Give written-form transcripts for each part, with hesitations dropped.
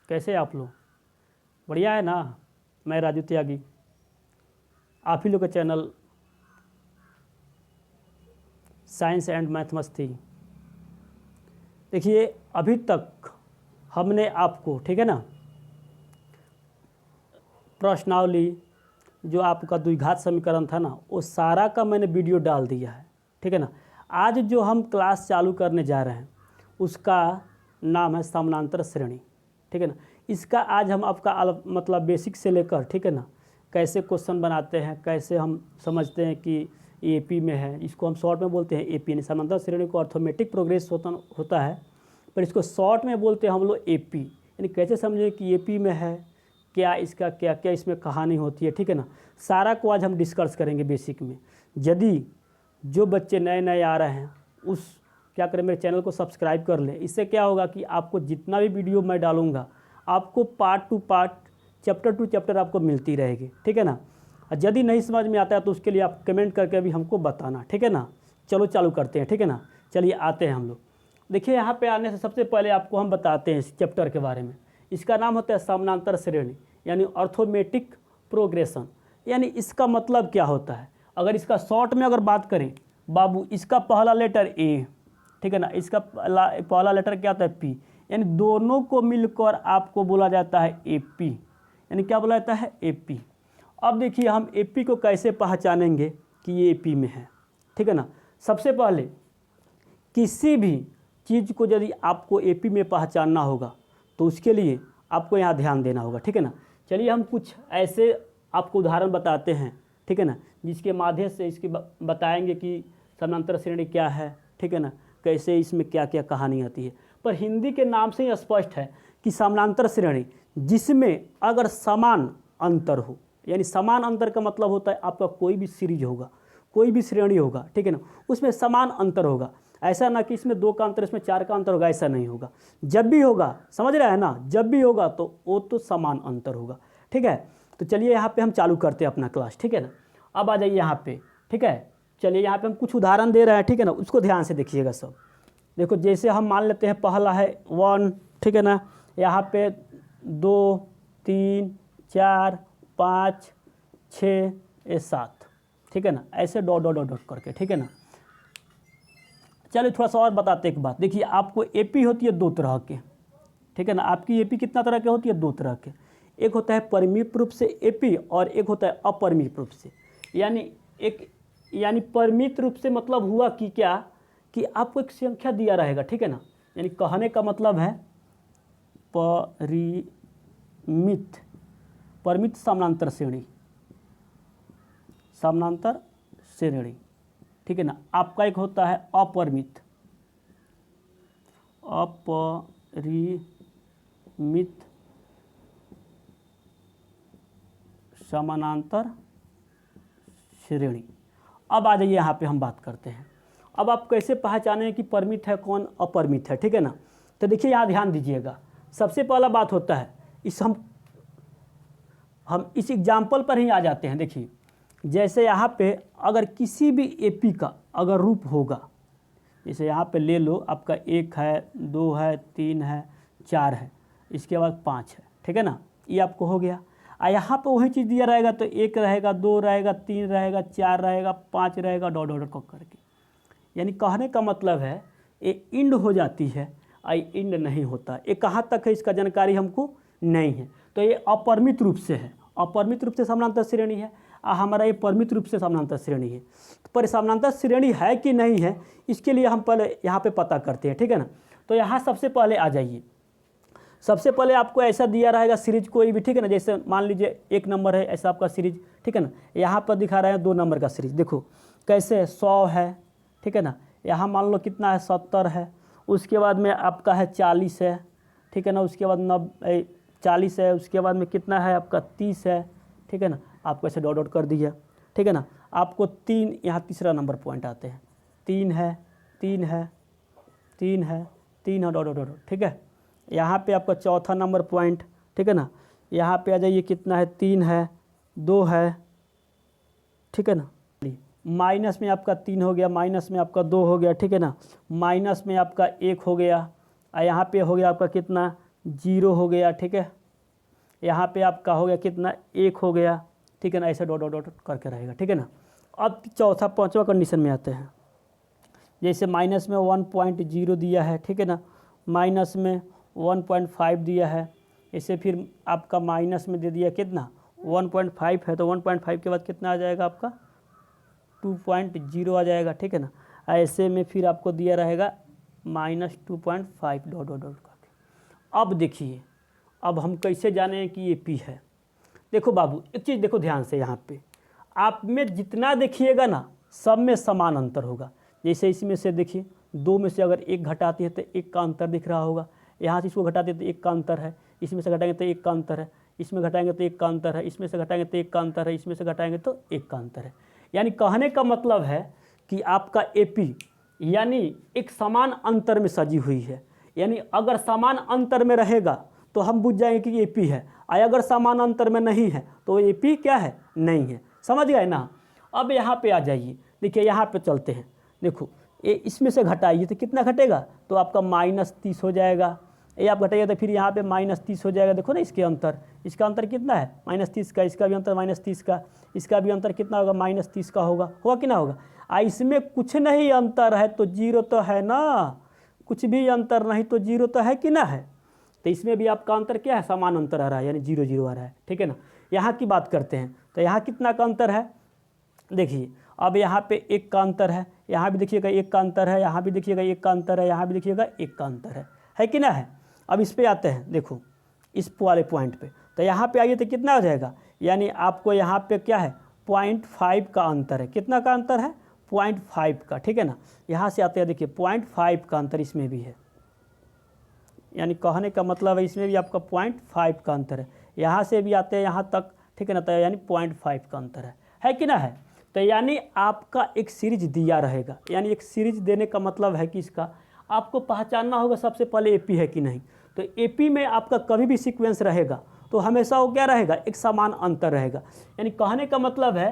कैसे आप लोग? बढ़िया है ना? मैं राजू त्यागी, आप ही लोग का चैनल साइंस एंड मैथ मस्ती। देखिए, अभी तक हमने आपको, ठीक है ना, प्रश्नावली जो आपका द्विघात समीकरण था ना, वो सारा का मैंने वीडियो डाल दिया है, ठीक है ना। आज जो हम क्लास चालू करने जा रहे हैं उसका नाम है समानांतर श्रेणी, ठीक है ना। इसका आज हम आपका मतलब बेसिक से लेकर, ठीक है ना, कैसे क्वेश्चन बनाते हैं, कैसे हम समझते हैं कि एपी में है, इसको हम शॉर्ट में बोलते हैं एपी, यानी समानांतर श्रेणी को अर्थमेटिक प्रोग्रेस होता है, पर इसको शॉर्ट में बोलते हैं हम लोग एपी। यानी कैसे समझें कि एपी में है, क्या इसका क्या क्या इसमें कहानी होती है, ठीक है ना। सारा को आज हम डिस्कस करेंगे बेसिक में। यदि जो बच्चे नए नए आ रहे हैं उस क्या करें, मेरे चैनल को सब्सक्राइब कर लें। इससे क्या होगा कि आपको जितना भी वीडियो मैं डालूंगा आपको part two part, chapter two chapter आपको मिलती रहेगी, ठीक है ना। और यदि नहीं समझ में आता है तो उसके लिए आप कमेंट करके भी हमको बताना, ठीक है ना। चलो चालू करते हैं, ठीक है ना। चलिए आते हैं हम लोग। देखिए, यहाँ पे आने से सबसे पहले आपको हम बताते हैं इस चैप्टर के बारे में। इसका नाम होता है समानांतर श्रेणी, यानी अर्थमेटिक प्रोग्रेशन। यानी इसका मतलब क्या होता है, अगर इसका शॉर्ट में अगर बात करें बाबू, इसका पहला लेटर ए, ठीक है ना, इसका पहला लेटर क्या होता है पी, यानी दोनों को मिलकर आपको बोला जाता है एपी। यानी क्या बोला जाता है एपी। अब देखिए हम एपी को कैसे पहचानेंगे कि ये एपी में है, ठीक है ना। सबसे पहले किसी भी चीज़ को यदि आपको एपी में पहचानना होगा तो उसके लिए आपको यहाँ ध्यान देना होगा, ठीक है ना। चलिए हम कुछ ऐसे आपको उदाहरण बताते हैं, ठीक है ना, जिसके माध्यम से इसकी बताएंगे कि समानांतर श्रेणी क्या है, ठीक है ना, कैसे इसमें क्या क्या कहानी आती है। पर हिंदी के नाम से ही स्पष्ट है कि समानांतर श्रेणी जिसमें अगर समान अंतर हो, यानी समान अंतर का मतलब होता है आपका कोई भी सीरीज होगा, कोई भी श्रेणी होगा, ठीक है ना, उसमें समान अंतर होगा। ऐसा ना कि इसमें 2 का अंतर इसमें 4 का अंतर होगा, ऐसा नहीं होगा। जब भी होगा, समझ रहे हैं ना, जब भी होगा तो वो तो समान अंतर होगा, ठीक है। तो चलिए यहाँ पे हम चालू करते हैं अपना क्लास, ठीक है ना। अब आ जाइए यहाँ पे, ठीक है। चलिए यहाँ पे हम कुछ उदाहरण दे रहे हैं, ठीक है ना, उसको ध्यान से देखिएगा सब। देखो जैसे हम मान लेते हैं पहला है 1, ठीक है ना, यहाँ पे 2 3 4 5 6 7, ठीक है ना, ऐसे डॉट डॉट डॉट डॉट करके, ठीक है ना। चलिए थोड़ा सा और बताते एक बात। देखिए आपको एपी होती है 2 तरह के, ठीक है ना। आपकी एपी कितना तरह के होती है? 2 तरह के। एक होता है परिमित रूप से एपी और एक होता है अपरिमित रूप से। यानी परिमित रूप से मतलब हुआ कि क्या, कि आपको एक संख्या दिया रहेगा, ठीक है ना। यानी कहने का मतलब है परिमित समानांतर श्रेणी, समानांतर श्रेणी, ठीक है ना। आपका एक होता है अपरिमित समानांतर श्रेणी। अब आ जाइए यहाँ पे हम बात करते हैं। अब आप कैसे पहचानें कि परिमित है कौन अपरिमित है, ठीक है ना। तो देखिए यहाँ ध्यान दीजिएगा। सबसे पहला बात होता है हम इस एग्जाम्पल पर ही आ जाते हैं। देखिए जैसे यहाँ पे अगर किसी भी एपी का अगर रूप होगा, जैसे यहाँ पे ले लो आपका 1 है 2 है 3 है 4 है, इसके बाद 5 है, ठीक है ना, ये आपको हो गया। यहाँ पे वही चीज़ दिया रहेगा तो 1 रहेगा 2 रहेगा 3 रहेगा 4 रहेगा 5 रहेगा डॉट डॉट डॉट करके। यानी कहने का मतलब है ये इंड हो जाती है, आई इंड नहीं होता। ये कहाँ तक है इसका जानकारी हमको नहीं है। तो ये अपरिमित रूप से है, अपरिमित रूप से समानांतर श्रेणी है। हमारा ये परिमित रूप से समानांतर श्रेणी है। पर समानांतर श्रेणी है कि नहीं है इसके लिए हम पहले यहाँ पे पता करते हैं, ठीक है ना। तो यहाँ सबसे पहले आ जाइए। सबसे पहले आपको ऐसा दिया रहेगा सीरीज कोई भी, ठीक है ना। जैसे मान लीजिए 1 नंबर है ऐसा आपका सीरीज, ठीक है ना। यहाँ पर दिखा रहे हैं 2 नंबर का सीरीज। देखो कैसे 100 है, ठीक है ना। यहाँ मान लो कितना है 70 है, उसके बाद में आपका है 40 है, ठीक है ना। उसके बाद 40 है, उसके बाद में कितना है आपका 30 है, ठीक है ना। आपको ऐसे डॉट डॉट कर दिया, ठीक है ना। आपको 3 यहाँ तीसरा नंबर पॉइंट आते हैं, 3 है 3 है 3 है 3 है डॉट डॉट डॉट, ठीक है। यहाँ पे आपका चौथा नंबर पॉइंट, ठीक है ना। यहाँ पे आ जाइए कितना है 3 है 2 है, ठीक है ना। माइनस में आपका 3 हो गया, माइनस में आपका 2 हो गया, ठीक है ना। माइनस में आपका 1 हो गया, और यहाँ पे हो गया आपका कितना 0 हो गया, ठीक है। यहाँ पे आपका हो गया कितना, 1 हो गया, ठीक है ना। ऐसे डॉट डॉट डॉट करके रहेगा, ठीक है ना। अब चौथा पांचवा कंडीशन में आते हैं। जैसे माइनस में 1.0 दिया है, ठीक है ना, माइनस में 1.5 दिया है, इसे फिर आपका माइनस में दे दिया कितना 1.5 है, तो 1.5 के बाद कितना आ जाएगा आपका 2.0 आ जाएगा, ठीक है ना। ऐसे में फिर आपको दिया रहेगा -2.5 डॉट डॉट डॉट करके। अब देखिए, अब हम कैसे जाने कि ये पी है। देखो बाबू, एक चीज़ देखो ध्यान से, यहाँ पे आप में जितना देखिएगा ना, सब में समान अंतर होगा। जैसे इसमें से देखिए 2 में से अगर 1 घटाती है तो 1 का अंतर दिख रहा होगा, यहाँ से इसको घटाते तो 1 का अंतर है, इसमें से घटाएंगे तो 1 का अंतर है, इसमें घटाएंगे तो 1 का अंतर है, इसमें से घटाएंगे तो 1 का अंतर है, इसमें से घटाएंगे तो 1 का अंतर है। यानी कहने का मतलब है कि आपका एपी यानी एक समान अंतर में सजी हुई है। यानी अगर समान अंतर में रहेगा तो हम बुझ जाएंगे कि एपी है, और अगर समान अंतर में नहीं है तो एपी क्या है, नहीं है। समझ गए ना। अब यहाँ पे आ जाइए, देखिए यहाँ पे चलते हैं। देखो ये इसमें से घटाइए तो कितना घटेगा, तो आपका -30 हो जाएगा। ये आप घटाइए तो फिर यहाँ पे -30 हो जाएगा। देखो ना इसके अंतर, इसका अंतर कितना है -30 का, इसका भी अंतर -30 का, इसका भी अंतर कितना होगा -30 का होगा कि ना होगा। इसमें कुछ नहीं अंतर है तो 0 तो है ना, कुछ भी अंतर नहीं तो 0 तो है कि ना है। तो इसमें भी आपका अंतर क्या है, समान अंतर आ रहा है, यानी 0 0 आ रहा है, ठीक है ना। यहाँ की बात करते हैं तो यहाँ कितना का अंतर है, देखिए अब यहाँ पे 1 का अंतर है, यहाँ भी देखिएगा 1 का अंतर है, यहाँ भी देखिएगा 1 का अंतर है, यहाँ भी देखिएगा 1 का अंतर है कि ना है। अब इस पे आते हैं, देखो इस वाले पॉइंट पे, तो यहाँ पे आइए तो कितना हो जाएगा, यानी आपको यहाँ पे क्या है 0.5 का अंतर है। कितना का अंतर है 0.5 का, ठीक है ना। यहाँ से आते हैं, देखिए 0.5 का अंतर इसमें भी है, यानी कहने का मतलब है इसमें भी आपका 0.5 का अंतर है। यहाँ से भी आते हैं यहाँ तक, ठीक है ना, तो यानी 0.5 का अंतर है कि ना है। तो यानी आपका एक सीरीज दिया रहेगा, यानी एक सीरीज देने का मतलब है कि इसका आपको पहचानना होगा सबसे पहले एपी है कि नहीं। तो एपी में आपका कभी भी सीक्वेंस रहेगा तो हमेशा वो क्या रहेगा, एक समान अंतर रहेगा। यानी कहने का मतलब है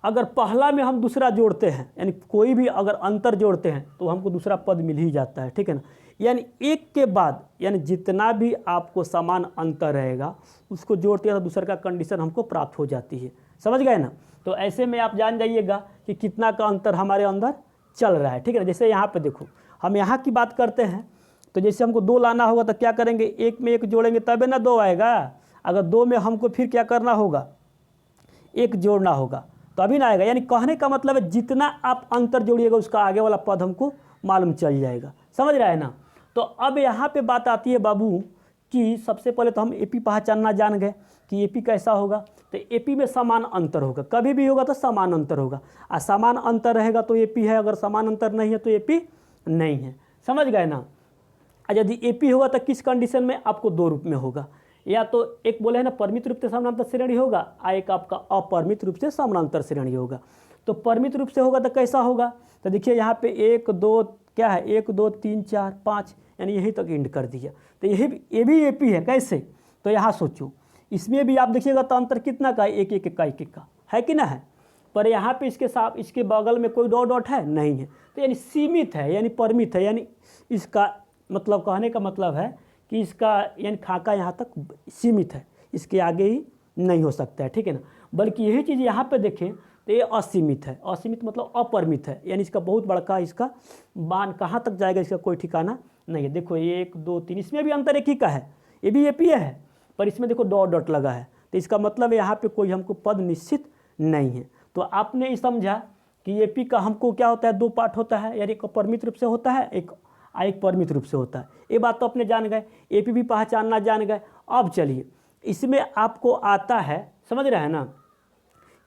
अगर पहला में हम दूसरा जोड़ते हैं, यानी कोई भी अगर अंतर जोड़ते हैं तो हमको दूसरा पद मिल ही जाता है, ठीक है ना। यानी एक के बाद यानी जितना भी आपको समान अंतर रहेगा उसको जोड़ते हैं तो दूसरे का कंडीशन हमको प्राप्त हो जाती है। समझ गए ना। तो ऐसे में आप जान जाइएगा कि कितना का अंतर हमारे अंदर चल रहा है, ठीक है ना। जैसे यहाँ पे देखो, हम यहाँ की बात करते हैं तो जैसे हमको 2 लाना होगा तो क्या करेंगे, 1 में 1 जोड़ेंगे तबे ना 2 आएगा। अगर 2 में हमको फिर क्या करना होगा, 1 जोड़ना होगा तभी ना आएगा। यानी कहने का मतलब है जितना आप अंतर जोड़िएगा उसका आगे वाला पद हमको मालूम चल जाएगा। समझ रहा है ना। तो अब यहाँ पे बात आती है बाबू कि सबसे पहले तो हम एपी पहचानना जान गए कि एपी कैसा होगा। तो एपी में समान अंतर होगा, कभी भी होगा तो समान अंतर होगा, और समान अंतर रहेगा तो एपी है, अगर समान अंतर नहीं है तो एपी नहीं है। समझ गए ना। यदि एपी होगा तो किस कंडीशन में, आपको 2 रूप में होगा, या तो एक बोले है ना परिमित रूप से समानांतर श्रेणी होगा, और एक आपका अपरिमित रूप से समानांतर श्रेणी होगा। तो परिमित रूप से होगा तो कैसा होगा, तो देखिए यहाँ पे 1 2 क्या है 1 2 3 4 5, यानी यहीं तक एंड कर दिया। तो ये भी एपी है। कैसे, तो यहाँ सोचो, इसमें भी आप देखिएगा तो अंतर कितना का है, 1 1 का 1 1 का है कि ना है। पर यहाँ पे इसके साथ इसके बगल में कोई डॉट डॉट है नहीं है, तो यानी सीमित है, यानी परिमित है। यानी इसका मतलब कहने का मतलब है कि इसका यानी खाका यहाँ तक सीमित है, इसके आगे ही नहीं हो सकता है, ठीक है ना। बल्कि यही चीज़ यहाँ पे देखें तो ये असीमित है। असीमित मतलब अपरिमित है, यानी इसका बहुत बड़का इसका मान कहाँ तक जाएगा इसका कोई ठिकाना नहीं है। देखो 1 2 3, इसमें भी अंतर एक ही का है, ये भी एपी है, पर इसमें देखो डॉट डॉट लगा है, तो इसका मतलब यहाँ पे कोई हमको पद निश्चित नहीं है। तो आपने ये समझा कि एपी का हमको क्या होता है, 2 पार्ट होता है, यानी एक परिमित रूप से होता है, एक परिमित रूप से होता है। ये बात तो अपने जान गए, एपी भी पहचानना जान गए। अब चलिए इसमें आपको आता है, समझ रहे हैं ना,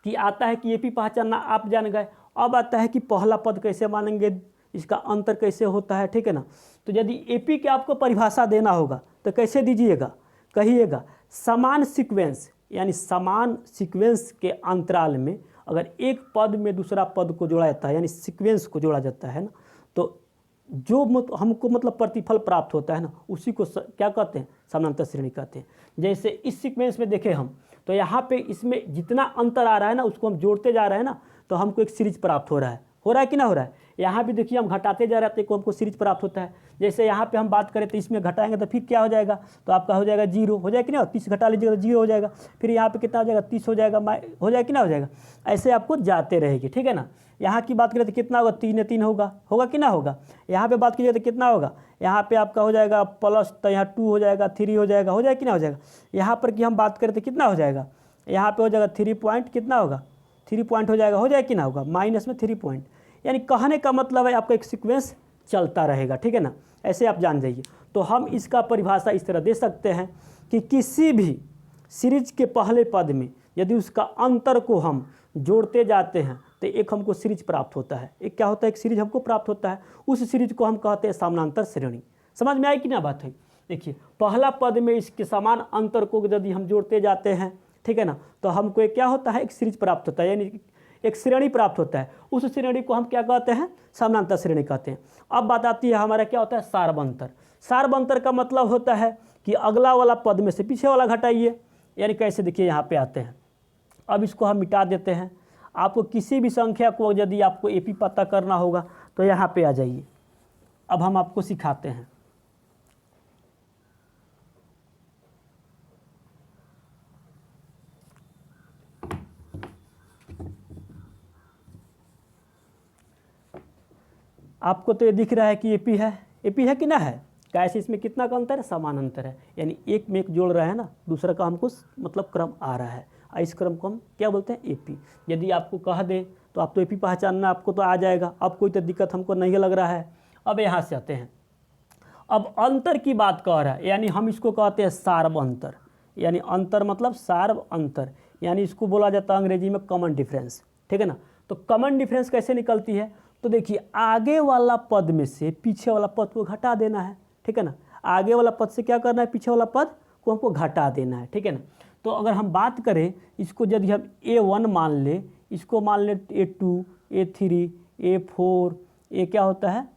कि आता है कि एपी पहचानना आप जान गए। अब आता है कि पहला पद कैसे मानेंगे, इसका अंतर कैसे होता है, ठीक है ना। तो यदि एपी की आपको परिभाषा देना होगा तो कैसे दीजिएगा, कहिएगा समान सीक्वेंस, यानी समान सीक्वेंस के अंतराल में अगर एक पद में दूसरा पद को जोड़ा जाता है, यानी सीक्वेंस को जोड़ा जाता है ना, तो जो हमको मतलब प्रतिफल प्राप्त होता है ना, उसी को क्या कहते हैं, समानांतर श्रेणी कहते हैं। जैसे इस सीक्वेंस में देखें हम, तो यहाँ पे इसमें जितना अंतर आ रहा है ना उसको हम जोड़ते जा रहे हैं ना, तो हमको एक सीरीज प्राप्त हो रहा है, हो रहा है कि ना हो रहा है। यहाँ भी देखिए हम घटाते जा रहे हैं तो हमको सीरीज प्राप्त होता है। जैसे यहाँ पे हम बात करें तो इसमें घटाएंगे तो फिर क्या हो जाएगा, तो आपका हो जाएगा 0, हो जाएगा कि ना, 30 घटा लीजिएगा तो 0 हो जाएगा। फिर यहाँ पे कितना हो जाएगा, 30 हो जाएगा, हो जाएगा कि ना हो जाएगा। ऐसे आपको जाते रहेगी, ठीक है ना। यहाँ की बात करें तो कितना होगा, 3 या 3 होगा, होगा कि ना होगा। यहाँ पे बात कीजिए तो कितना होगा, यहाँ पे आपका हो जाएगा प्लस, तो यहाँ 2 हो जाएगा, 3 हो जाएगा, हो जाएगा कि ना हो जाएगा। यहाँ पर कि हम बात करें तो कितना हो जाएगा, यहाँ पे हो जाएगा 3 पॉइंट, कितना होगा 3 पॉइंट हो जाएगा, हो जाएगा कि ना होगा, माइनस में 3 पॉइंट। यानी कहने का मतलब है आपका एक सीक्वेंस चलता रहेगा, ठीक है ना। ऐसे आप जान जाइए। तो हम इसका परिभाषा इस तरह दे सकते हैं कि किसी भी सीरीज के पहले पद में यदि उसका अंतर को हम जोड़ते जाते हैं तो एक हमको सीरीज प्राप्त होता है। एक क्या होता है, एक सीरीज हमको प्राप्त होता है। उस सीरीज को हम कहते हैं समानांतर श्रेणी। समझ में आई कि ना बात है। देखिए पहला पद में इसके समान अंतर को यदि हम जोड़ते जाते हैं, ठीक है ना, तो हमको एक क्या होता है, एक सीरीज प्राप्त होता है, यानी एक श्रेणी प्राप्त होता है। उस श्रेणी को हम क्या कहते हैं, समानांतर श्रेणी कहते हैं। अब बात आती है हमारा क्या होता है, सार्वंतर। सार्वंतर का मतलब होता है कि अगला वाला पद में से पीछे वाला घटाइए। यानी कैसे, देखिए यहाँ पे आते हैं। अब इसको हम मिटा देते हैं। आपको किसी भी संख्या को यदि आपको एपी पता करना होगा तो यहाँ पे आ जाइए। अब हम आपको सिखाते हैं। आपको तो ये दिख रहा है कि एपी है, एपी है कि ना है। कैसे, इसमें कितना का अंतर है, समान अंतर है। यानी एक में एक जोड़ रहा है ना, दूसरा का हमको मतलब क्रम आ रहा है। इस क्रम को हम क्या बोलते हैं, एपी। यदि आपको कह दे तो आप तो एपी पहचानना आपको तो आ जाएगा। अब कोई तो दिक्कत हमको नहीं लग रहा है। अब यहाँ से आते हैं। अब अंतर की बात कह रहा है, यानी हम इसको कहते हैं सार्व अंतर। यानी अंतर मतलब सार्व अंतर, यानी इसको बोला जाता है अंग्रेजी में कॉमन डिफरेंस, ठीक है ना। तो कॉमन डिफरेंस कैसे निकलती है, तो देखिए आगे वाला पद में से पीछे वाला पद को घटा देना है, ठीक है ना। आगे वाला पद से क्या करना है, पीछे वाला पद को हमको घटा देना है, ठीक है ना। तो अगर हम बात करें इसको, यदि हम A1 मान ले, इसको मान ले A2, A3, A4, ये क्या होता है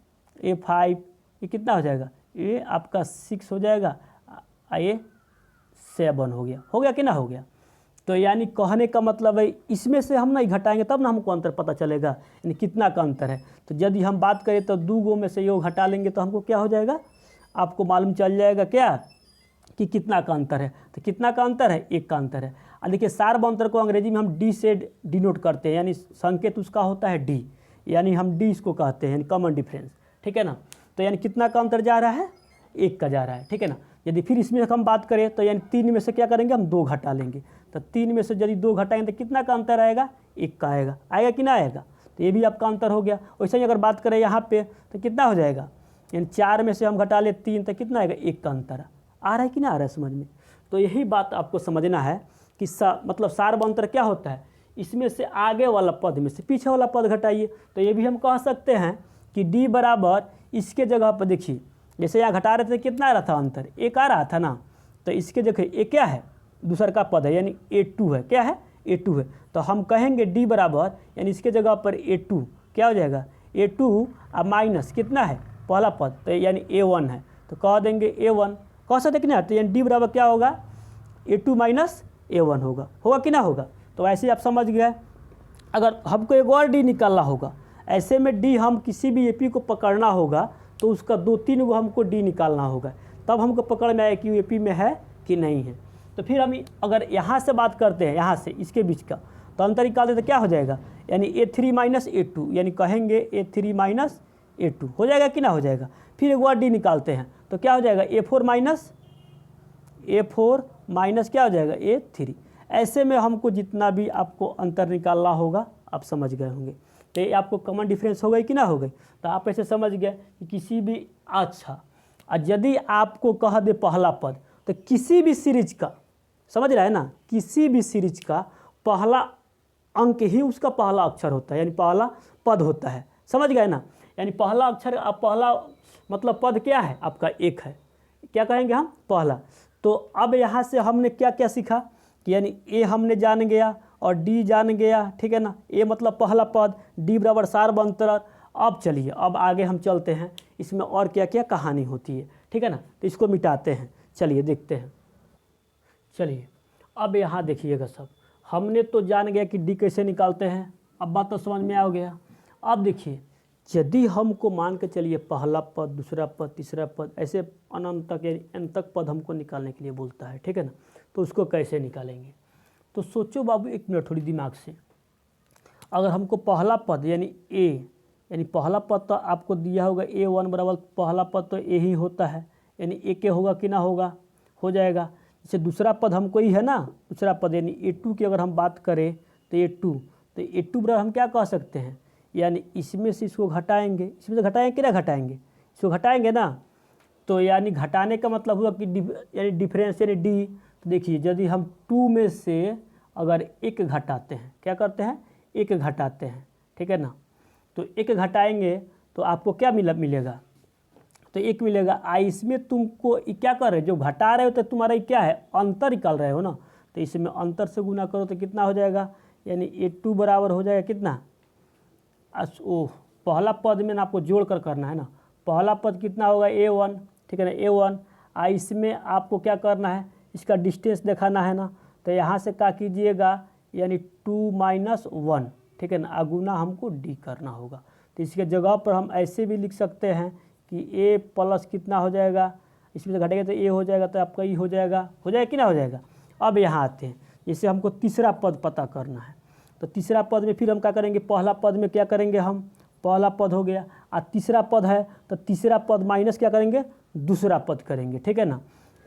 A5, ये कितना हो जाएगा, ये आपका 6 हो जाएगा, ये 7 हो गया कि ना हो गया। तो यानी कहने का मतलब है इसमें से हम नहीं घटाएंगे तब ना हमको अंतर पता चलेगा, यानी कितना का अंतर है। तो यदि हम बात करें तो 2 गो में से यो घटा लेंगे तो हमको क्या हो जाएगा, आपको मालूम चल जाएगा क्या कि कितना का अंतर है। तो कितना का अंतर है, 1 का अंतर है। और देखिए सार्व अंतर को अंग्रेजी में हम डी से डिनोट करते हैं, यानी संकेत उसका होता है डी, यानी हम डी इसको कहते हैं, यानी कॉमन डिफरेंस, ठीक है ना। तो यानी कितना का अंतर जा रहा है, 1 का जा रहा है, ठीक है ना। यदि फिर इसमें हम बात करें तो यानी 3 में से क्या करेंगे, हम 2 घटा लेंगे। तो 3 में से यदि 2 घटाएंगे तो कितना का अंतर आएगा, 1 का आएगा, आएगा कि ना आएगा। तो ये भी आपका अंतर हो गया। वैसे ही अगर बात करें यहाँ पे तो कितना हो जाएगा, यानी 4 में से हम घटा ले 3 तो कितना आएगा, 1 का अंतर आ रहा है कि ना आ रहा है समझ में। तो यही बात आपको समझना है कि मतलब सार्व अंतर क्या होता है, इसमें से आगे वाला पद में से पीछे वाला पद घटाइए। तो ये भी हम कह सकते हैं कि डी बराबर इसके जगह पर, देखिए जैसे यहाँ घटा रहे थे कितना आ रहा था अंतर, 1 आ रहा था ना। तो इसके जगह ये क्या है, दूसरा का पद है, यानी A2 है, क्या है, A2 है। तो हम कहेंगे डी बराबर, यानी इसके जगह पर A2 क्या हो जाएगा, A2 अब माइनस कितना है, पहला पद, तो यानी A1 है। तो कह देंगे A1, कह सकते कि नहीं, तो यानी डी बराबर क्या होगा, A2 माइनस A1 होगा कि ना होगा। तो ऐसे आप समझ गए। अगर हमको एक और डी निकालना होगा, ऐसे में डी हम किसी भी एपी को पकड़ना होगा तो उसका 2-3 गो हमको डी निकालना होगा, तब हमको पकड़ में आए कि एपी में है कि नहीं है। तो फिर हम अगर यहाँ से बात करते हैं, यहाँ से इसके बीच का, तो अंतर निकालते तो क्या हो जाएगा, यानी A3 माइनस A2, यानी कहेंगे A3 माइनस A2 हो जाएगा कि ना हो जाएगा। फिर एक और डी निकालते हैं तो क्या हो जाएगा, A4 माइनस क्या हो जाएगा, A3। ऐसे में हमको जितना भी आपको अंतर निकालना होगा आप समझ गए होंगे। तो ये आपको कॉमन डिफरेंस हो गई कि ना हो गई। तो आप ऐसे समझ गए कि किसी भी, अच्छा यदि आपको कह दे पहला पद, तो किसी भी सीरीज का, समझ रहा है ना, किसी भी सीरीज का पहला अंक ही उसका पहला अक्षर होता है, यानी पहला पद होता है, समझ गए ना। यानी पहला अक्षर, अब पहला मतलब पद क्या है आपका, 1 है, क्या कहेंगे हम, पहला। तो अब यहाँ से हमने क्या क्या सीखा कि यानी ए हमने जान गया और डी जान गया, ठीक है ना। ए मतलब पहला पद, डी बराबर सार्व अंतर। अब चलिए अब आगे हम चलते हैं, इसमें और क्या क्या कहानी होती है, ठीक है ना। तो इसको मिटाते हैं, चलिए देखते हैं। चलिए अब यहाँ देखिएगा सब, हमने तो जान गया कि डी कैसे निकालते हैं, अब बात तो समझ में आ गया। अब देखिए, यदि हमको मान के चलिए पहला पद, दूसरा पद, तीसरा पद, ऐसे अनंत तक यानी n तक पद हमको निकालने के लिए बोलता है, ठीक है ना। तो उसको कैसे निकालेंगे, तो सोचो बाबू एक मिनट थोड़ी दिमाग से। अगर हमको पहला पद यानी a, यानी पहला पद तो आपको दिया होगा a1 बराबर पहला पद तो a ही होता है, यानी a के होगा कि ना होगा, हो जाएगा। जैसे दूसरा पद हमको ही है ना, दूसरा पद यानी a2 की अगर हम बात करें तो a2, तो a2 बराबर हम क्या कह सकते हैं, यानी इसमें से इसको घटाएंगे, इसमें से घटाएंगे कि ना घटाएंगे, इसको घटाएंगे ना, तो यानी घटाने का मतलब हुआ कि यानी डिफरेंस यानी डी। तो देखिए यदि हम 2 में से अगर 1 घटाते हैं, क्या करते हैं, 1 घटाते हैं, ठीक है ना, तो 1 घटाएंगे तो आपको क्या मिलेगा, तो 1 मिलेगा। इसमें तुमको क्या कर रहे हो, जो घटा रहे हो तो तुम्हारा क्या है, अंतर निकाल रहे हो ना, तो इसमें अंतर से गुना करो तो कितना हो जाएगा, यानी a2 बराबर हो जाएगा कितना, ओह पहला पद में ना आपको जोड़ कर करना है ना, पहला पद कितना होगा a1, ठीक है ना, a1। इसमें आपको क्या करना है, इसका डिस्टेंस दिखाना है ना, तो यहाँ से क्या कीजिएगा, यानी 2 - 1, ठीक है ना, अगुना हमको d करना होगा। तो इसके जगह पर हम ऐसे भी लिख सकते हैं कि a प्लस कितना हो जाएगा, इसमें से घटेगा तो a हो जाएगा, तो आपका e हो जाएगा कि ना हो जाएगा। अब यहाँ आते हैं, जैसे हमको तीसरा पद पता करना है, तो तीसरा पद में फिर हम क्या करेंगे, पहला पद में क्या करेंगे हम, पहला पद हो गया, और तीसरा पद है तो तीसरा पद माइनस क्या करेंगे, दूसरा पद करेंगे, ठीक है ना।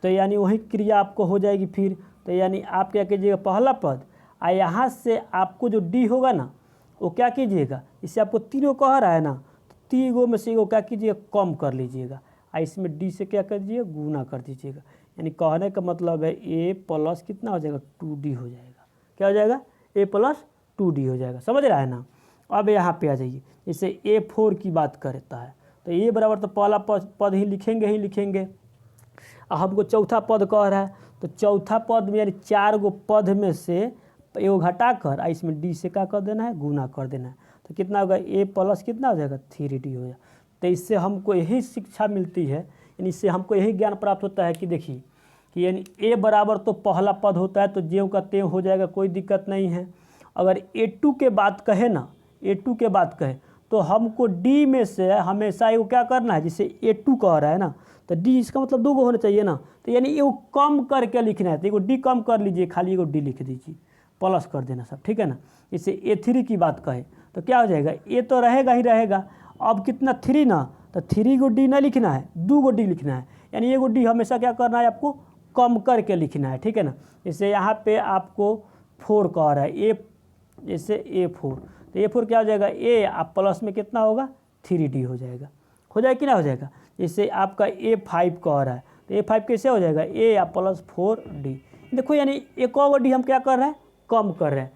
तो यानी वही क्रिया आपको हो जाएगी फिर, तो यानी आप क्या कीजिएगा, पहला पद, और यहाँ से आपको जो डी होगा ना वो क्या कीजिएगा, इससे आपको तीनों कह रहा है ना, तो 3 गो में से एगो क्या कीजिएगा, कम कर लीजिएगा, और इसमें डी से क्या कर दीजिएगा, गुना कर दीजिएगा। यानी कहने का मतलब है a प्लस कितना हो जाएगा, 2d हो जाएगा, क्या हो जाएगा, a प्लस 2d हो जाएगा, समझ रहा है ना। अब यहाँ पे आ जाइए, जैसे a4 की बात करता है तो a बराबर तो पहला पद ही लिखेंगे। अब हमको चौथा पद कह रहा है, तो चौथा पद में यानी 4 गो पद में से एगो घटा कर इसमें d से क्या कर देना है, गुना कर देना है, तो कितना होगा, a प्लस कितना हो जाएगा, 3d हो जाएगा। तो इससे हमको यही शिक्षा मिलती है, यानी इससे हमको यही ज्ञान प्राप्त होता है कि देखिए कि यानी a बराबर तो पहला पद होता है तो ज्यों का त्यों हो जाएगा, कोई दिक्कत नहीं है। अगर a2 के बात कहे ना, a2 के बात कहे तो हमको d में से हमेशा एगो क्या करना है, जिसे a2 कह रहा है ना, तो d इसका मतलब 2 गो होना चाहिए ना, तो यानी एगो कम करके लिखना है, तो एगो d कम कर लीजिए, खाली एगो d लिख दीजिए, प्लस कर देना सब, ठीक है ना। जैसे a3 की बात कहे तो क्या हो जाएगा, a तो रहेगा ही रहेगा, अब कितना 3 ना, तो 3 गो d ना लिखना है, 2 गो d लिखना है, यानी एगो d हमेशा क्या करना है, आपको कम करके लिखना है, ठीक है ना। जैसे यहाँ पे आपको 4 कह रहा है, जैसे a4, तो a4 क्या हो जाएगा, a आप प्लस में कितना होगा, 3d हो जाएगा कि ना हो जाएगा। जैसे आपका a5 कह रहा है तो a5 कैसे हो जाएगा, a आप प्लस 4d। देखो यानी एक गो d हम क्या कर रहे हैं, कम कर रहे हैं,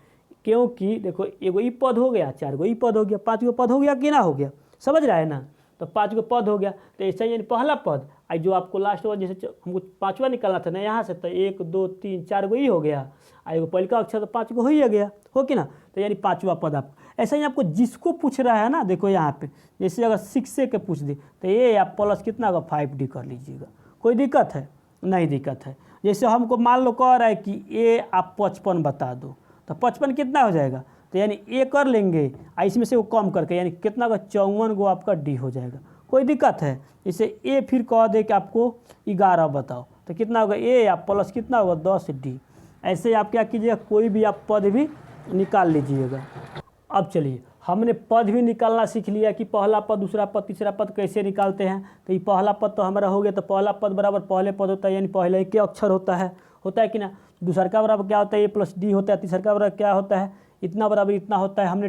क्योंकि देखो एगो ई पद हो गया, 4 गो ई पद हो गया, 5 गो पद हो गया कि ना हो गया, समझ रहा है ना। तो 5 गो पद हो गया, तो ऐसा ही यानी पहला पद आई जो आपको लास्ट वाला जैसे हमको 5वां निकालना था ना यहाँ से, तो 1 2 3 4 गो ही हो गया, एगो पहले का अक्षर तो 5 गो हो ही गया, हो कि ना। तो यानी 5वां पद आप ऐसा ही आपको जिसको पूछ रहा है ना, देखो यहाँ पे जैसे अगर 6 के पूछ दे तो ये आप प्लस कितना होगा, 5d कर लीजिएगा, कोई दिक्कत है, नहीं दिक्कत है। जैसे हमको मान लो कह रहा है कि a आप 55 बता दो, तो 55 कितना हो जाएगा, तो यानी a कर लेंगे इसमें से वो कम करके, यानी कितना का 54 गो आपका d हो जाएगा, कोई दिक्कत है। जैसे a फिर कह दे कि आपको 11 बताओ, तो कितना होगा, a आप प्लस कितना होगा, 10d। ऐसे आप क्या कीजिएगा, कोई भी आप पद भी निकाल लीजिएगा। अब चलिए हमने पद भी निकालना सीख लिया कि पहला पद, दूसरा पद, तीसरा पद कैसे निकालते हैं। तो ये पहला पद तो हमारा हो गया, तो पहला पद बराबर पहले पद होता है, यानी पहले के अक्षर होता है कि ना। दूसरा का बराबर क्या होता है, a प्लस d होता है। तीसरा का बराबर क्या होता है, इतना बराबर इतना होता है, हमने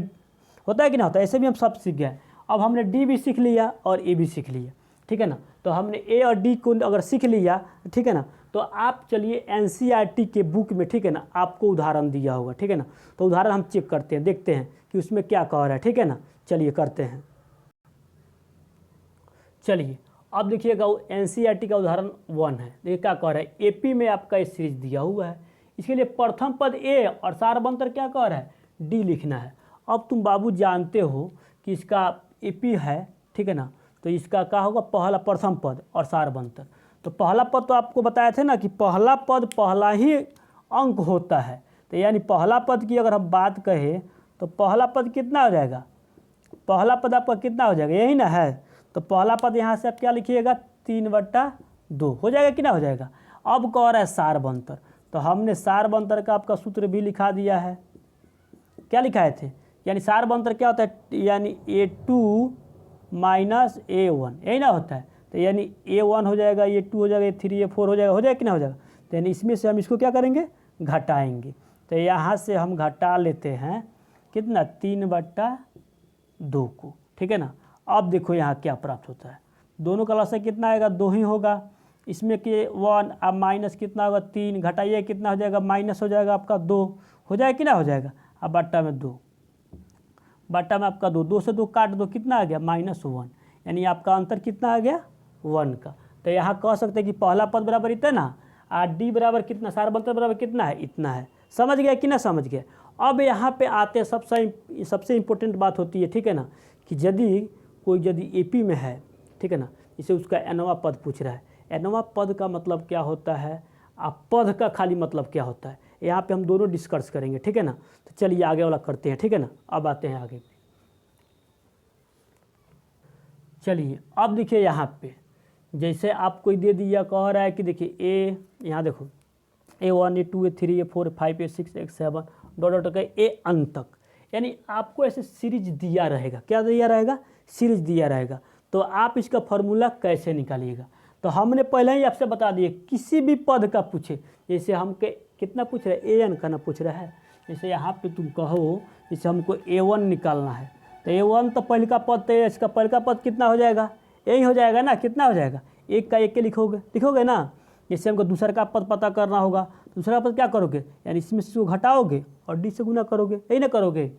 होता है कि ना होता है, ऐसे भी हम सब सीख गए। अब हमने d भी सीख लिया और a भी सीख लिया, ठीक है ना। तो हमने a और d को अगर सीख लिया, ठीक है ना, तो आप चलिए NCERT के बुक में, ठीक है ना, आपको उदाहरण दिया होगा, ठीक है ना। तो उदाहरण हम चेक करते हैं, देखते हैं कि उसमें क्या कह रहा है, ठीक है ना। चलिए करते हैं, चलिए अब देखिएगा NCERT का उदाहरण 1 है। देखिए क्या कह रहा है, AP में आपका ये सीरीज दिया हुआ है, इसके लिए प्रथम पद A और सारबंतर क्या कह रहा है, D लिखना है। अब तुम बाबू जानते हो कि इसका AP है, ठीक है ना, तो इसका क्या होगा, पहला प्रथम पद और सारबंतर। तो पहला पद तो आपको बताया थे ना कि पहला पद पहला ही अंक होता है, तो यानी पहला पद की अगर हम बात कहें तो पहला पद कितना हो जाएगा, पहला पद आपका कितना हो जाएगा, यही ना है। तो पहला पद यहाँ से आप क्या लिखिएगा, 3/2 हो जाएगा कि ना हो जाएगा। अब कह रहा है सार्वंतर, तो हमने सार्वंतर का आपका सूत्र भी लिखा दिया है। क्या लिखाए थे, यानी सार्वंतर क्या होता है, यानी A2 माइनस A1, यही ना होता है। तो यानी A1 हो जाएगा, A2 हो जाएगा, A3 A4 हो जाएगा कि ना हो जाएगा। तो यानी इसमें से हम इसको क्या करेंगे, घटाएंगे। तो यहाँ से हम घटा लेते हैं कितना, 3/2 को, ठीक है ना। अब देखो यहाँ क्या प्राप्त होता है, दोनों का लसागु कितना आएगा, 2 ही होगा। इसमें के 1 अब माइनस कितना होगा, 3 घटाइए कितना हो जाएगा, माइनस हो जाएगा आपका 2, हो जाएगा कि ना हो जाएगा। अब बट्टा में 2, बट्टा में आपका 2, 2 से 2 काट दो, कितना आ गया, -1, यानी आपका अंतर कितना आ गया, 1 का। तो यहाँ कह सकते हैं कि पहला पद बराबर इतना और डी बराबर कितना, सार्वंतर बराबर कितना है, इतना है। समझ गया कि ना समझ गया। अब यहाँ पे आते हैं सबसे इम्पोर्टेंट बात होती है, ठीक है ना, कि यदि एपी में है, ठीक है ना, इसे उसका nवां पद पूछ रहा है। nवां पद का मतलब क्या होता है, आप पद का खाली मतलब क्या होता है, यहाँ पे हम दोनों डिस्कस करेंगे, ठीक है ना। तो चलिए आगे वाला करते हैं, ठीक है ना। अब आते हैं आगे, चलिए अब देखिए यहाँ पे जैसे आपको दे दिया, कह रहा है कि देखिए ए, यहाँ देखो A1 A2 A3 A4 A5 A6 A7 dot का ए अंत तक, यानी आपको ऐसे सीरीज दिया रहेगा। क्या दिया रहेगा, सीरीज दिया रहेगा। तो आप इसका फॉर्मूला कैसे निकालिएगा, तो हमने पहले ही आपसे बता दिए, किसी भी पद का पूछे, जैसे हमके कितना पूछ रहा है, an का ना पूछ रहा है। जैसे यहाँ पे तुम कहो, जैसे हमको A1 निकालना है, तो A1 तो पहले का पद, तो इसका पहले का पद कितना हो जाएगा, यही हो जाएगा ना, कितना हो जाएगा, 1 का 1 के लिखोगे ना। जैसे हमको दूसरा का पद पता करना होगा, दूसरा पद क्या करोगे, यानी इसमें से इसको घटाओगे और डी से गुना करोगे, यही ना करोगे।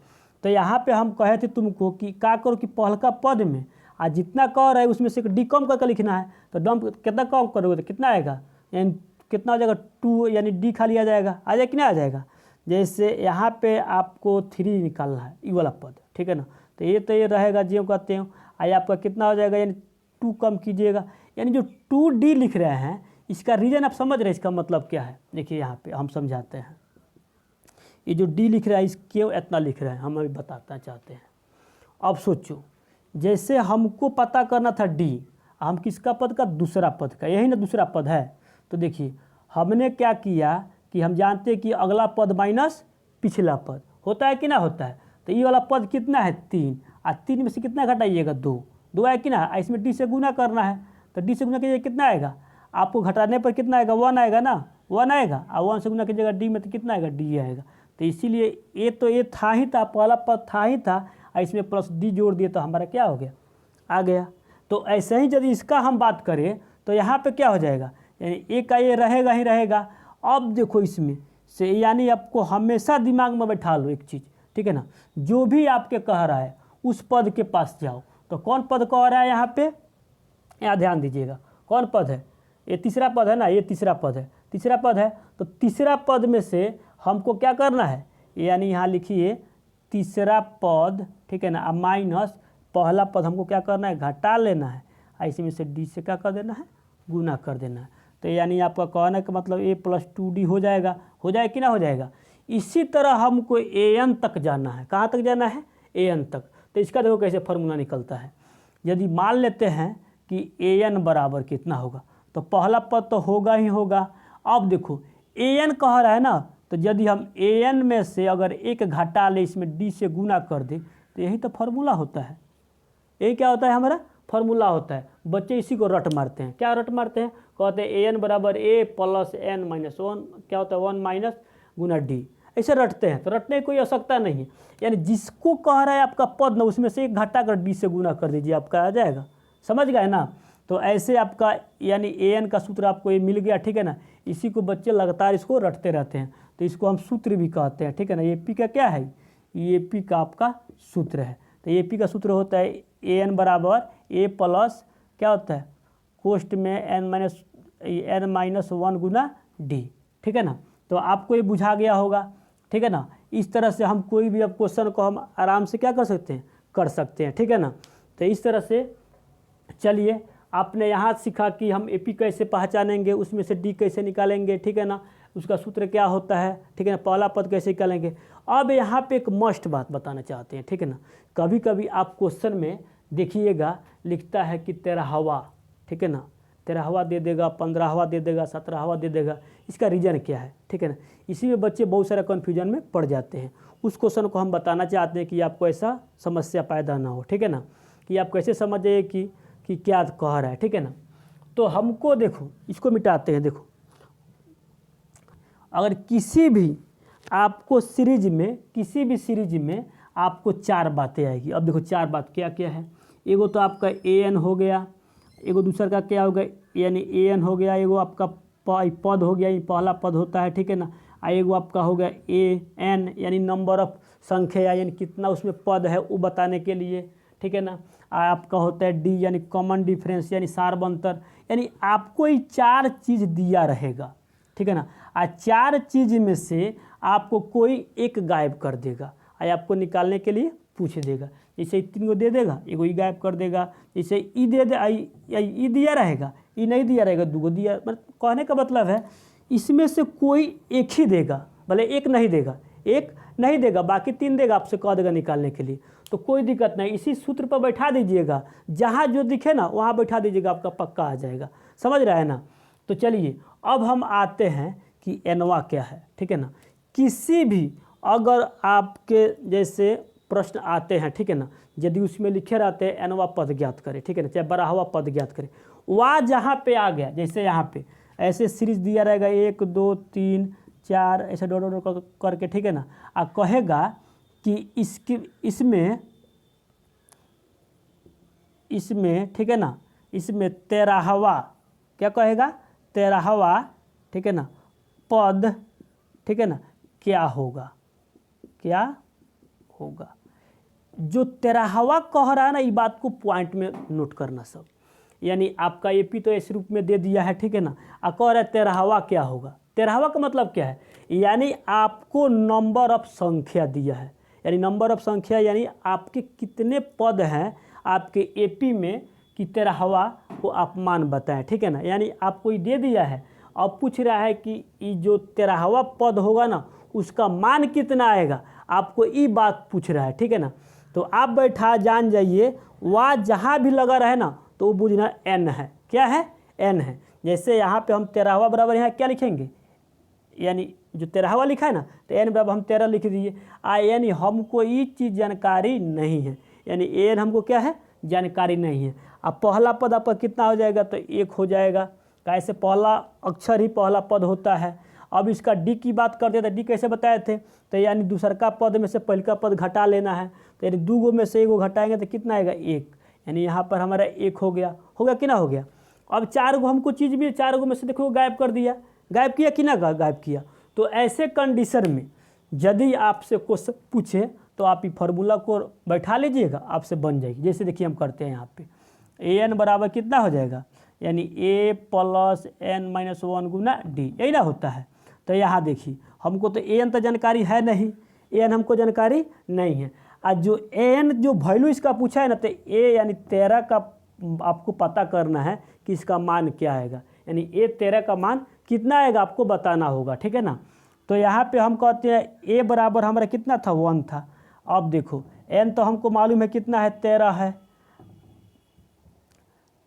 तो यहाँ पे हम कहे थे तुमको कि क्या करो कि पहल का पद में आज जितना कह रहा है उसमें से डी कम करके लिखना है। तो डम कितना कम करोगे तो कितना आएगा, यानी कितना हो जाएगा, 2, यानी डी खाली आ जाएगा, आ जाएगा कि नहीं आ जाएगा। जैसे यहाँ पे आपको 3 निकालना है, ये वाला पद, ठीक है ना। तो ये रहेगा, जो कहते हैं आई आपका कितना हो जाएगा, यानी 2 कम कीजिएगा, यानी जो 2D लिख रहे हैं, इसका रीज़न आप समझ रहे हैं, इसका मतलब क्या है। देखिए यहाँ पे हम समझाते हैं, ये जो डी लिख रहा है, इस क्यों इतना लिख रहे हैं हम अभी बताना चाहते हैं। अब सोचो, जैसे हमको पता करना था डी, हम किसका पद का, दूसरा पद का, यही ना दूसरा पद है। तो देखिए हमने क्या किया कि हम जानते हैं कि अगला पद माइनस पिछला पद होता है कि ना होता है। तो ये वाला पद कितना है, 3, और 3 में से कितना घटाइएगा, 2 है कि ना। इसमें डी से गुना करना है, तो डी से गुना कीजिएगा, कितना आएगा, आपको घटाने पर कितना आएगा, 1 आएगा ना, 1 आएगा, और 1 से गुना कीजिएगा डी में, तो कितना आएगा, डी आएगा। तो इसीलिए ये था ही था, पहला पद था ही था, और इसमें प्लस डी जोड़ दिए तो हमारा क्या हो गया, आ गया। तो ऐसे ही यदि इसका हम बात करें तो यहाँ पे क्या हो जाएगा, यानी ए का ये रहेगा ही रहेगा। अब देखो इसमें से, यानी आपको हमेशा दिमाग में बैठा लो एक चीज़, ठीक है ना, जो भी आपके कह रहा है उस पद के पास जाओ। तो कौन पद कह रहा है यहाँ पे, यहाँ ध्यान दीजिएगा, कौन पद है, ये तीसरा पद है ना, ये तीसरा पद है, तीसरा पद है। तो तीसरा पद में से हमको क्या करना है, यानी यहाँ लिखिए तीसरा पद, ठीक है ना, अब माइनस पहला पद हमको क्या करना है, घटा लेना है, ऐसे में से डी से क्या कर देना है, गुना कर देना है। तो यानी आपका कहने का मतलब a + 2d हो जाएगा कि ना हो जाएगा। इसी तरह हमको an तक जाना है, कहाँ तक जाना है, an तक। तो इसका देखो कैसे फार्मूला निकलता है। यदि मान लेते हैं कि an बराबर कितना होगा, तो पहला पद तो होगा ही होगा। अब देखो an कह रहा है ना, तो यदि हम an में से अगर 1 घटा ले, इसमें d से गुना कर दे, तो यही तो फार्मूला होता है। यही क्या होता है, हमारा फार्मूला होता है। बच्चे इसी को रट मारते हैं, क्या रट मारते हैं, कहते हैं an बराबर a + n - 1, क्या होता है 1 माइनस गुना डी, ऐसे रटते हैं। तो रटने की कोई आवश्यकता नहीं है, यानी जिसको कह रहा है आपका पद ना, उसमें से 1 घटा कर डी से गुना कर दीजिए, आपका आ जाएगा। समझ गए ना। तो ऐसे आपका यानी an का सूत्र आपको ये मिल गया, ठीक है ना। इसी को बच्चे लगातार इसको रटते रहते हैं, तो इसको हम सूत्र भी कहते हैं, ठीक है ना। AP का क्या है, AP का आपका सूत्र है। तो AP का सूत्र होता है an बराबर a प्लस क्या होता है, कोष्ट में n - 1 गुना d, ठीक है ना। तो आपको ये बुझा गया होगा, ठीक है ना। इस तरह से हम कोई भी अब क्वेश्चन को हम आराम से क्या कर सकते हैं, ठीक है ना। तो इस तरह से चलिए आपने यहाँ सीखा कि हम AP कैसे पहचानेंगे, उसमें से D कैसे निकालेंगे, ठीक है ना। उसका सूत्र क्या होता है, ठीक है ना, पहला पद कैसे निकालेंगे। अब यहाँ पे एक मस्ट बात बताना चाहते हैं, ठीक है ना। कभी कभी आप क्वेश्चन में देखिएगा लिखता है कि 13वां, ठीक है ना, 13वां दे देगा, 15वां दे देगा, 17वां दे देगा। इसका रीज़न क्या है, ठीक है ना। इसी में बच्चे बहुत सारे कन्फ्यूजन में पड़ जाते हैं। उस क्वेश्चन को हम बताना चाहते हैं कि आपको ऐसा समस्या पैदा ना हो, ठीक है ना, कि आप कैसे समझ जाइए कि क्या कह रहा है, ठीक है ना। तो हमको देखो, इसको मिटाते हैं। देखो, अगर किसी भी आपको सीरीज में, किसी भी सीरीज में आपको 4 बातें आएगी। अब देखो 4 बात क्या क्या है। एगो तो आपका an हो गया, एगो दूसरा का क्या हो गया, यानी an हो गया, एगो आपका पद हो गया, ये पहला पद होता है, ठीक है ना। एगो आपका हो गया an यानी नंबर ऑफ संख्या, यानी कितना उसमें पद है वो बताने के लिए, ठीक है ना। आपका होता है d यानी कॉमन डिफरेंस, यानी सार्वंतर, यानी आपको ये 4 चीज़ दिया रहेगा, ठीक है ना। 4 चीज़ में से आपको कोई एक गायब कर देगा, आपको निकालने के लिए पूछ देगा। जैसे 3 को दे देगा, एगो ई गायब कर देगा। जैसे ई दे दे, ई दिया रहेगा, ई नहीं दिया रहेगा, 2 दिया। मतलब कहने का मतलब है इसमें से कोई एक ही देगा, भले एक नहीं देगा, एक नहीं देगा, बाकी 3 देगा, आपसे कह देगा निकालने के लिए। तो कोई दिक्कत नहीं, इसी सूत्र पर बैठा दीजिएगा, जहाँ जो दिखे ना वहाँ बैठा दीजिएगा, आपका पक्का आ जाएगा। समझ रहा है ना। तो चलिए अब हम आते हैं कि एनवा क्या है, ठीक है ना। किसी भी अगर आपके जैसे प्रश्न आते हैं, ठीक है ना, यदि उसमें लिखे रहते हैं एनवा पद ज्ञात करें, ठीक है ना, चाहे 12वां पद ज्ञात करें, वह जहाँ पे आ गया, जैसे यहाँ पे ऐसे सीरीज दिया रहेगा 1 2 3 4 ऐसे डॉट डॉट करके, ठीक है ना। कहेगा कि इसमें ठीक है ना, इसमें 13वां क्या कहेगा, 13वां, ठीक है ना, पद, ठीक है ना, क्या होगा, क्या होगा। जो 13वां कह रहा है ना, ये बात को पॉइंट में नोट करना सब। यानी आपका एपी तो इस रूप में दे दिया है, ठीक है ना, कह रहा है 13वां क्या होगा। 13वां का मतलब क्या है, यानी आपको नंबर ऑफ संख्या दिया है, यानी नंबर ऑफ संख्या यानी आपके कितने पद हैं आपके एपी में कि 13वां को आप मान बताएं, ठीक है ना। यानी आपको ये दे दिया है, अब पूछ रहा है कि ये जो 13वां पद होगा ना उसका मान कितना आएगा, आपको ये बात पूछ रहा है, ठीक है ना। तो आप बैठा जान जाइए, वह जहाँ भी लगा रहे ना तो वो बुझना n है, क्या है, n है। जैसे यहाँ पे हम 13वां बराबर यहाँ क्या लिखेंगे, यानी जो 13वां लिखा है ना, तो n बराबर हम 13 लिख दिए। यानी हमको ये चीज़ जानकारी नहीं है, यानी n हमको क्या है, जानकारी नहीं है। अब पहला पद आपका कितना हो जाएगा, तो 1 हो जाएगा, कैसे पहला अक्षर ही पहला पद होता है। अब इसका डी की बात करते थे, डी कैसे बताए थे, तो यानी दूसरका पद में से पहलका पद घटा लेना है, तो यानी 2 गो में से 1 गो घटाएंगे तो कितना आएगा, 1, यानी यहाँ पर हमारा 1 हो गया कि ना हो गया। अब 4 गो हमको चीज़ भी 4 गो में से देखो गायब कर दिया, गायब किया कि ना गायब किया। तो ऐसे कंडीशन में यदि आपसे क्वेश्चन पूछे तो आप ये फार्मूला को बैठा लीजिएगा, आपसे बन जाएगी। जैसे देखिए हम करते हैं यहाँ पे an बराबर कितना हो जाएगा, यानी a + n-1 गुना d, यही ना होता है। तो यहाँ देखिए हमको तो an तो जानकारी है नहीं, an हमको जानकारी नहीं है। आज जो an जो वैल्यू इसका पूछा है ना, तो a यानी 13 का आपको पता करना है कि इसका मान क्या आएगा, यानी a 13 का मान कितना आएगा आपको बताना होगा, ठीक है ना। तो यहाँ पे हम कहते हैं a बराबर हमारा कितना था, 1 था। अब देखो n तो हमको मालूम है कितना है, 13 है,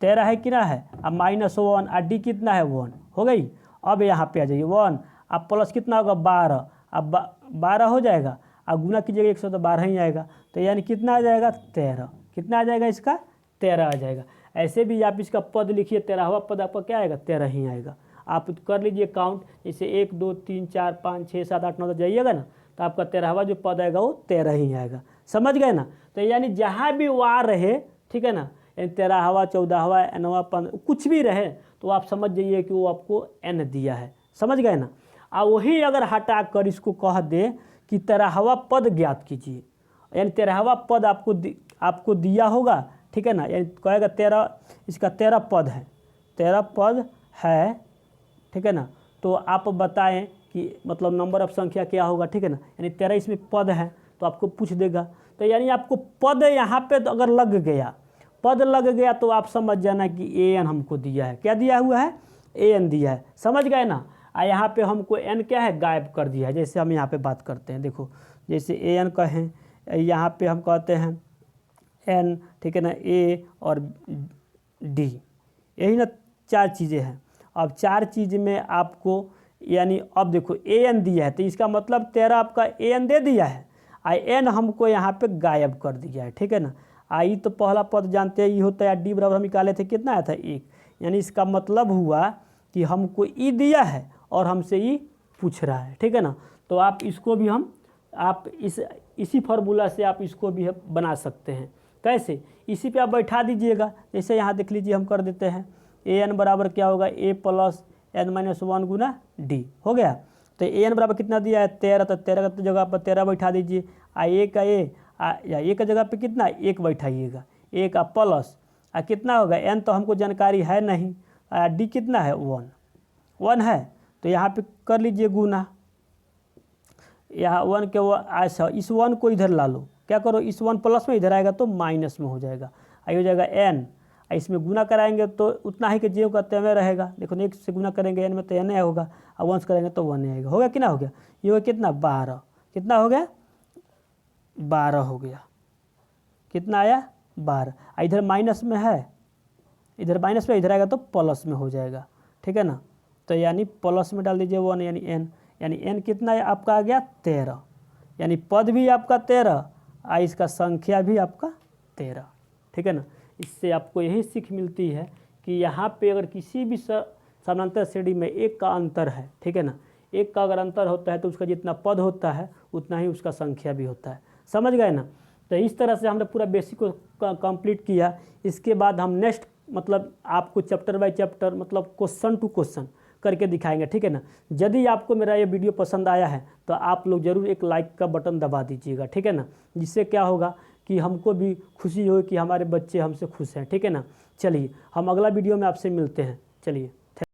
13 है कितना है, अब -1 और डी कितना है, 1 हो गई। अब यहाँ पे आ जाइए 1, अब प्लस कितना होगा, 12, अब 12 हो जाएगा, अब गुना कीजिएगा 100 तो 12 ही आएगा, तो यानी कितना आ जाएगा, 13, कितना आ जाएगा इसका, 13 आ जाएगा। ऐसे भी आप इसका पद लिखिए, 13वां पद आपका क्या आएगा, 13 ही आएगा। आप कर लीजिए काउंट, जैसे 1 2 3 4 5 6 7 8 9 तक जाइएगा ना, तो आपका 13वां जो पद आएगा वो 13 ही आएगा। समझ गए ना। तो यानी जहाँ भी वार रहे, ठीक है ना, 13वां 14वां nवां 15 कुछ भी रहे, तो आप समझ जाइए कि वो आपको n दिया है। समझ गए ना। वही अगर हटा कर इसको कह दे कि 13वां पद ज्ञात कीजिए, यानी 13वां पद आपको दिया होगा, ठीक है ना, यानी कहेगा 13, इसका 13 पद है, 13 पद है, ठीक है ना। तो आप बताएं कि मतलब नंबर ऑफ संख्या क्या होगा, ठीक है ना, यानी 13 इसमें पद है तो आपको पूछ देगा। तो यानी आपको पद यहाँ पे तो अगर लग गया, पद लग गया तो आप समझ जाना कि an हमको दिया है, क्या दिया हुआ है, an दिया है। समझ गए ना। यहाँ पे हमको n क्या है गायब कर दिया है। जैसे हम यहाँ पे बात करते हैं, देखो जैसे an कहें, यहाँ पे हम कहते हैं n, ठीक है ना, a और d, यही ना 4 चीज़ें हैं। अब 4 चीज़ में आपको यानी अब देखो an दिया है तो इसका मतलब 13 आपका an दे दिया है, n हमको यहाँ पे गायब कर दिया है, ठीक है ना। आई तो पहला पद जानते हैं, ई होता है, डी बराबर हम निकाले थे कितना आया था 1, यानी इसका मतलब हुआ कि हमको ई दिया है और हमसे ई पूछ रहा है, ठीक है ना। तो आप इसको भी आप इसी फार्मूला से आप इसको भी बना सकते हैं। कैसे? इसी पे आप बैठा दीजिएगा। जैसे यहाँ देख लीजिए हम कर देते हैं, ए एन बराबर क्या होगा, ए प्लस एन माइनस 1 गुना डी हो गया। तो ए एन बराबर कितना दिया है 13, तो 13 का जगह पर 13 बैठा दीजिए, ए का या ए का जगह पे कितना 1 बैठाइएगा, ए का प्लस कितना होगा एन तो हमको जानकारी है नहीं, डी कितना है 1 है, तो यहाँ पे कर लीजिए गुना, यहाँ 1 के अच्छा इस 1 को इधर ला लो, क्या करो इस 1 प्लस में इधर आएगा तो माइनस में हो जाएगा, आई हो जाएगा एन, इसमें गुना कराएंगे तो उतना ही के जे का तेवे रहेगा। देखो 1 से गुना करेंगे एन में तो एन होगा, और 1 से करेंगे तो 1 आएगा, हो गया कि ना हो गया, ये हो कितना 12, कितना हो गया 12 हो गया, कितना आया 12, इधर माइनस में है, इधर माइनस में इधर आएगा तो प्लस में हो जाएगा, ठीक है ना। तो यानी प्लस में डाल दीजिए 1, यानी एन कितना है आपका आ गया 13, यानी पद भी आपका 13 और इसका संख्या भी आपका 13, ठीक है ना। इससे आपको यही सीख मिलती है कि यहाँ पे अगर किसी भी समानांतर श्रेणी में एक का अंतर है, ठीक है ना, एक का अगर अंतर होता है तो उसका जितना पद होता है उतना ही उसका संख्या भी होता है, समझ गए ना। तो इस तरह से हमने पूरा बेसिक को कंप्लीट किया। इसके बाद हम नेक्स्ट मतलब आपको चैप्टर बाय चैप्टर मतलब क्वेश्चन टू क्वेश्चन करके दिखाएंगे, ठीक है ना। यदि आपको मेरा ये वीडियो पसंद आया है तो आप लोग ज़रूर एक लाइक का बटन दबा दीजिएगा, ठीक है ना, जिससे क्या होगा कि हमको भी खुशी हो कि हमारे बच्चे हमसे खुश हैं, ठीक है ना। चलिए हम अगला वीडियो में आपसे मिलते हैं, चलिए।